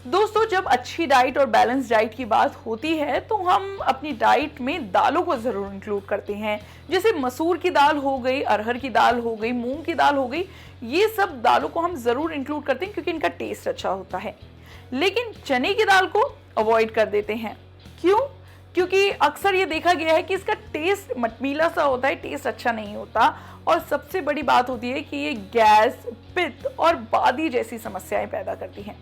दोस्तों, जब अच्छी डाइट और बैलेंस डाइट की बात होती है तो हम अपनी डाइट में दालों को ज़रूर इंक्लूड करते हैं। जैसे मसूर की दाल हो गई, अरहर की दाल हो गई, मूंग की दाल हो गई, ये सब दालों को हम ज़रूर इंक्लूड करते हैं क्योंकि इनका टेस्ट अच्छा होता है। लेकिन चने की दाल को अवॉइड कर देते हैं। क्यों? क्योंकि अक्सर ये देखा गया है कि इसका टेस्ट मटमीला सा होता है, टेस्ट अच्छा नहीं होता। और सबसे बड़ी बात होती है कि ये गैस, पित्त और बादी जैसी समस्याएं पैदा करती हैं।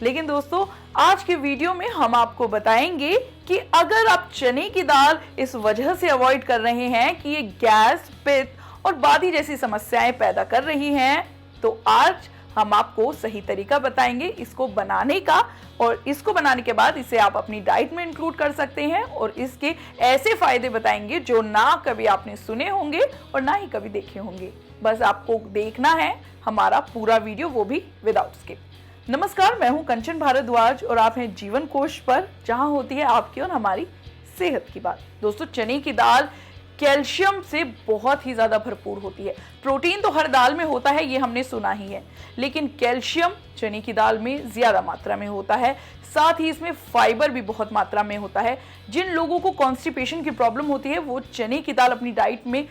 लेकिन दोस्तों, आज के वीडियो में हम आपको बताएंगे कि अगर आप चने की दाल इस वजह से अवॉइड कर रहे हैं कि ये गैस, पित्त और बादी जैसी समस्याएं पैदा कर रही हैं, तो आज हम आपको सही तरीका बताएंगे इसको बनाने का। और इसको बनाने के बाद इसे आप अपनी डाइट में इंक्लूड कर सकते हैं और इसके ऐसे फायदे बताएंगे जो ना कभी आपने सुने होंगे और ना ही कभी देखे होंगे। बस आपको देखना है हमारा पूरा वीडियो, वो भी विदाउट स्किप। नमस्कार, मैं हूं कंचन भारद्वाज और आप हैं जीवन कोश पर, जहां होती है आपकी और हमारी सेहत की बात। दोस्तों, चने की दाल कैल्शियम से बहुत ही ज्यादा भरपूर होती है। प्रोटीन तो हर दाल में होता है, ये हमने सुना ही है, लेकिन कैल्शियम चने की दाल में ज्यादा मात्रा में होता है। साथ ही इसमें फाइबर भी बहुत मात्रा में होता है। जिन लोगों को कॉन्स्टिपेशन की प्रॉब्लम होती है वो चने की दाल अपनी डाइट में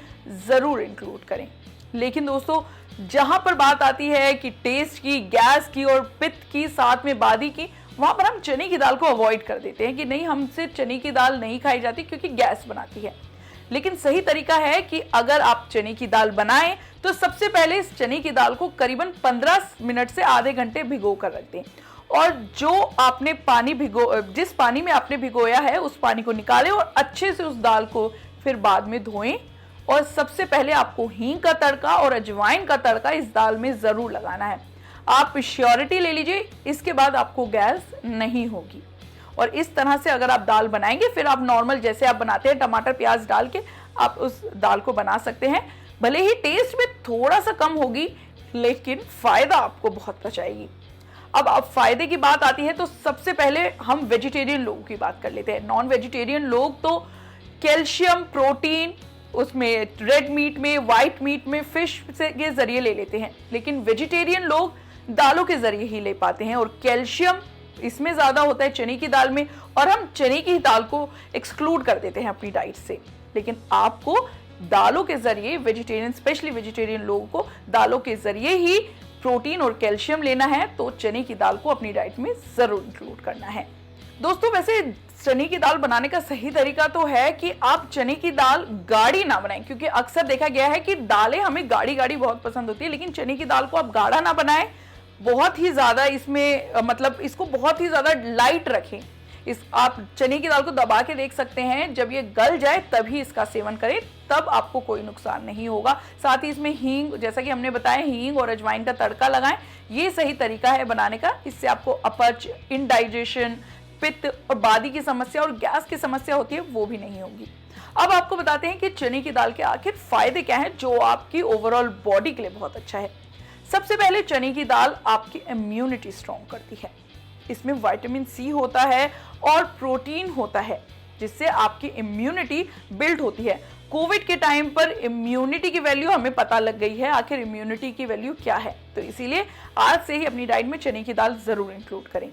जरूर इंक्लूड करें। लेकिन दोस्तों, जहां पर बात आती है कि टेस्ट की, गैस की और पित्त की, साथ में बादी की, वहां पर हम चने की दाल को अवॉइड कर देते हैं कि नहीं, हमसे चने की दाल नहीं खाई जाती क्योंकि गैस बनाती है। लेकिन सही तरीका है कि अगर आप चने की दाल बनाएं तो सबसे पहले इस चने की दाल को करीबन 15 मिनट से आधे घंटे भिगो कर रख दें। और जो आपने जिस पानी में आपने भिगोया है उस पानी को निकालें और अच्छे से उस दाल को फिर बाद में धोएं। और सबसे पहले आपको हींग का तड़का और अजवाइन का तड़का इस दाल में जरूर लगाना है। आप श्योरिटी ले लीजिए, इसके बाद आपको गैस नहीं होगी। और इस तरह से अगर आप दाल बनाएंगे, फिर आप नॉर्मल जैसे आप बनाते हैं टमाटर प्याज डाल के, आप उस दाल को बना सकते हैं। भले ही टेस्ट में थोड़ा सा कम होगी, लेकिन फायदा आपको बहुत पहुंचाएगी। अब फायदे की बात आती है तो सबसे पहले हम वेजिटेरियन लोगों की बात कर लेते हैं। नॉन वेजिटेरियन लोग तो कैल्शियम, प्रोटीन उसमें रेड मीट में, व्हाइट मीट में, फिश के जरिए ले लेते हैं। लेकिन वेजिटेरियन लोग दालों के जरिए ही ले पाते हैं। और कैल्शियम इसमें ज्यादा होता है चने की दाल में, और हम चने की दाल को एक्सक्लूड कर देते हैं अपनी डाइट से। लेकिन आपको दालों के जरिए, वेजिटेरियन, स्पेशली वेजिटेरियन लोगों को दालों के जरिए ही प्रोटीन और कैल्शियम लेना है, तो चने की दाल को अपनी डाइट में जरूर इंक्लूड करना है। दोस्तों, वैसे चने की दाल बनाने का सही तरीका तो है कि आप चने की दाल गाढ़ी ना बनाएं, क्योंकि अक्सर देखा गया है कि दालें हमें गाढ़ी गाढ़ी बहुत पसंद होती है, लेकिन चने की दाल को आप गाढ़ा ना बनाएं। बहुत ही ज्यादा इसमें मतलब इसको बहुत ही ज्यादा लाइट रखें। आप चने की दाल को दबा के देख सकते हैं, जब ये गल जाए तभी इसका सेवन करें, तब आपको कोई नुकसान नहीं होगा। साथ ही इसमें हींग, जैसा कि हमने बताया, हींग और अजवाइन का तड़का लगाएं। ये सही तरीका है बनाने का। इससे आपको अपच, इनडाइजेशन, पित्त और बादी की समस्या और गैस की समस्या होती है, वो भी नहीं होगी। अब आपको बताते हैं कि चने की दाल के आखिर फायदे क्या हैं जो आपकी ओवरऑल बॉडी के लिए बहुत अच्छा है। सबसे पहले चने की दाल आपकी इम्यूनिटी स्ट्रॉन्ग करती है। इसमें विटामिन सी होता है और प्रोटीन होता है, जिससे आपकी इम्यूनिटी बिल्ड होती है। कोविड के टाइम पर इम्यूनिटी की वैल्यू हमें पता लग गई है, आखिर इम्यूनिटी की वैल्यू क्या है। तो इसीलिए आज से ही अपनी डाइट में चने की दाल जरूर इंक्लूड करें।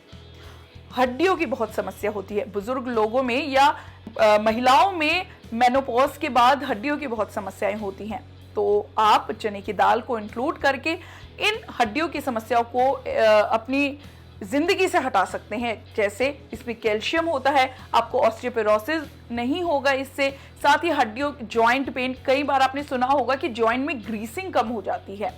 हड्डियों की बहुत समस्या होती है बुजुर्ग लोगों में, या महिलाओं में मेनोपॉज के बाद हड्डियों की बहुत समस्याएं होती हैं। तो आप चने की दाल को इंक्लूड करके इन हड्डियों की समस्याओं को अपनी जिंदगी से हटा सकते हैं। जैसे इसमें कैल्शियम होता है, आपको ऑस्टियोपोरोसिस नहीं होगा इससे। साथ ही हड्डियों, जॉइंट पेन, कई बार आपने सुना होगा कि जॉइंट में ग्रीसिंग कम हो जाती है,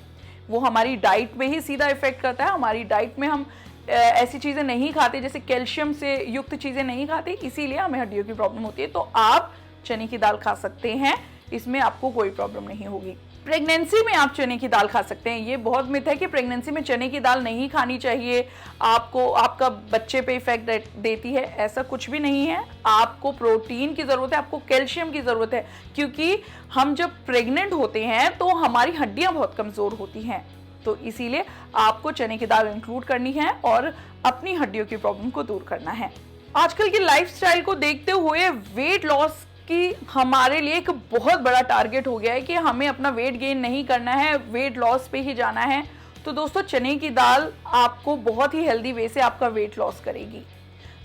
वो हमारी डाइट में ही सीधा इफेक्ट करता है। हमारी डाइट में हम ऐसी चीजें नहीं खाते, जैसे कैल्शियम से युक्त चीजें नहीं खाते, इसीलिए हमें हड्डियों की प्रॉब्लम होती है। तो आप चने की दाल खा सकते हैं, इसमें आपको कोई प्रॉब्लम नहीं होगी। प्रेगनेंसी में आप चने की दाल खा सकते हैं। ये बहुत मिथ है कि प्रेगनेंसी में चने की दाल नहीं खानी चाहिए, आपको आपका बच्चे पे इफेक्ट देती है। ऐसा कुछ भी नहीं है। आपको प्रोटीन की जरूरत है, आपको कैल्शियम की जरूरत है, क्योंकि हम जब प्रेग्नेंट होते हैं तो हमारी हड्डियां बहुत कमजोर होती हैं। तो इसीलिए आपको चने की दाल इंक्लूड करनी है और अपनी हड्डियों की प्रॉब्लम को दूर करना है। आजकल की लाइफस्टाइल को देखते हुए वेट लॉस की हमारे लिए एक बहुत बड़ा टारगेट हो गया है कि हमें अपना वेट गेन नहीं करना है, वेट लॉस पे ही जाना है। तो दोस्तों चने की दाल आपको बहुत ही हेल्दी वे से आपका वेट लॉस करेगी।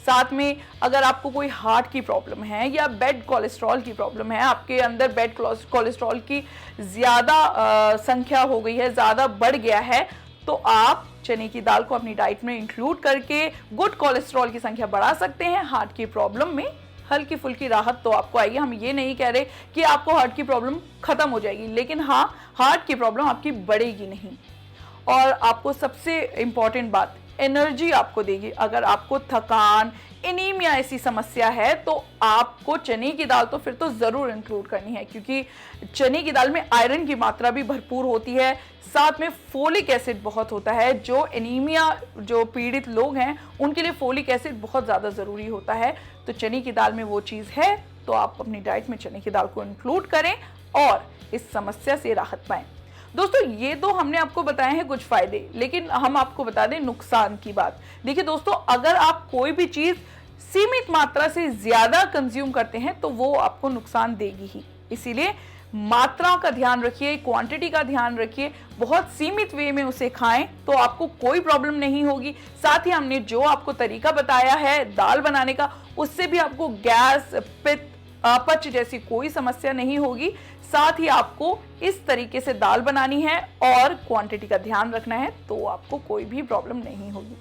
साथ में अगर आपको कोई हार्ट की प्रॉब्लम है या बैड कोलेस्ट्रॉल की प्रॉब्लम है, आपके अंदर बैड कोलेस्ट्रॉल की ज़्यादा संख्या हो गई है, ज़्यादा बढ़ गया है, तो आप चने की दाल को अपनी डाइट में इंक्लूड करके गुड कोलेस्ट्रॉल की संख्या बढ़ा सकते हैं। हार्ट की प्रॉब्लम में हल्की फुल्की राहत तो आपको आएगी। हम ये नहीं कह रहे कि आपको हार्ट की प्रॉब्लम खत्म हो जाएगी, लेकिन हाँ, हार्ट की प्रॉब्लम आपकी बढ़ेगी नहीं। और आपको सबसे इंपॉर्टेंट बात, एनर्जी आपको देगी। अगर आपको थकान, एनीमिया ऐसी समस्या है तो आपको चने की दाल तो फिर तो ज़रूर इंक्लूड करनी है, क्योंकि चने की दाल में आयरन की मात्रा भी भरपूर होती है, साथ में फोलिक एसिड बहुत होता है। जो एनीमिया जो पीड़ित लोग हैं उनके लिए फोलिक एसिड बहुत ज़्यादा ज़रूरी होता है। तो चने की दाल में वो चीज़ है, तो आप अपनी डाइट में चने की दाल को इंक्लूड करें और इस समस्या से राहत पाएं। दोस्तों ये तो हमने आपको बताए हैं कुछ फायदे, लेकिन हम आपको बता दें नुकसान की बात। देखिए दोस्तों, अगर आप कोई भी चीज़ सीमित मात्रा से ज़्यादा कंज्यूम करते हैं तो वो आपको नुकसान देगी ही। इसीलिए मात्रा का ध्यान रखिए, क्वांटिटी का ध्यान रखिए, बहुत सीमित वे में उसे खाएं तो आपको कोई प्रॉब्लम नहीं होगी। साथ ही हमने जो आपको तरीका बताया है दाल बनाने का, उससे भी आपको गैस, पित्त, अपच जैसी कोई समस्या नहीं होगी। साथ ही आपको इस तरीके से दाल बनानी है और क्वांटिटी का ध्यान रखना है, तो आपको कोई भी प्रॉब्लम नहीं होगी।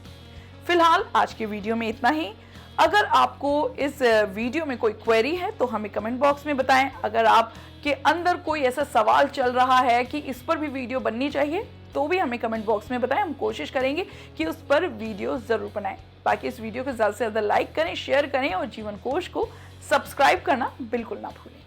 फिलहाल आज के वीडियो में इतना ही। अगर आपको इस वीडियो में कोई क्वेरी है तो हमें कमेंट बॉक्स में बताएं। अगर आपके अंदर कोई ऐसा सवाल चल रहा है कि इस पर भी वीडियो बननी चाहिए, तो भी हमें कमेंट बॉक्स में बताएं। हम कोशिश करेंगे कि उस पर वीडियो ज़रूर बनाएं। बाकी इस वीडियो को ज़्यादा से ज़्यादा लाइक करें, शेयर करें और जीवन कोश को सब्सक्राइब करना बिल्कुल ना भूलें।